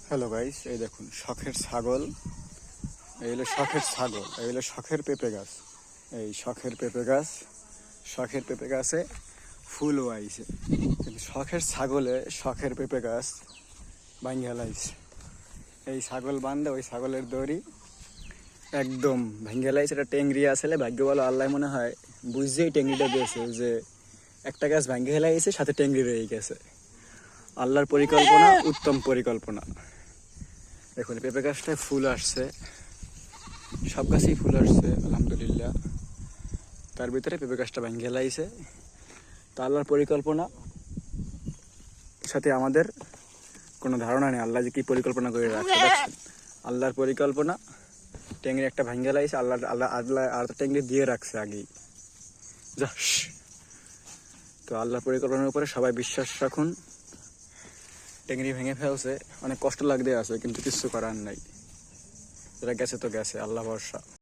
Hello guys, এই দেখুন শখের ছাগল। এই হলো শখের ছাগল, এই হলো শখের পেঁপে গাছ। এই শখের পেঁপে গাছ, শখের পেঁপে গাছে ফুলও আইছে, কিন্তু শখের ছাগলে শখের পেঁপে গাছ ভাঙ্গিয়া লাইছে। এই ছাগল বান্ধে ওই ছাগলের দড়ি একদম ভেঙে লাইছে। এটা টেংরি আসলে ভাগ্য বলো আল্লাহ মনে হয় বুঝছেই টেংরিটা দিয়েছে যে একটা গাছ ভাঙ্গে লাইছে, সাথে টেংরি রয়ে গেছে। আল্লাহর পরিকল্পনা, উত্তম পরিকল্পনা। দেখুন পেঁপে গাছটায় ফুল আসছে, সব গাছেই ফুল আসছে আলহামদুলিল্লাহ। তার ভিতরে পেঁপে গাছটা ভেঙে লাইছে। তা আল্লাহর পরিকল্পনা, সাথে আমাদের কোনো ধারণা নেই আল্লাহ যে কি পরিকল্পনা করে রাখছে। দেখছেন আল্লাহর পরিকল্পনা, টেংরি একটা ভেঙে লাইছে। আল্লাহ আল্লাহ আল্লাহ আর টেংরি দিয়ে রাখছে আগেই। তো আল্লাহর পরিকল্পনার উপরে সবাই বিশ্বাস রাখুন। টেংরি ভেঙে ফেলছে, অনেক কষ্ট লাগতে আছে, কিন্তু কিছু করার নাই। যেটা গেছে তো গেছে, আল্লাহ ভরসা।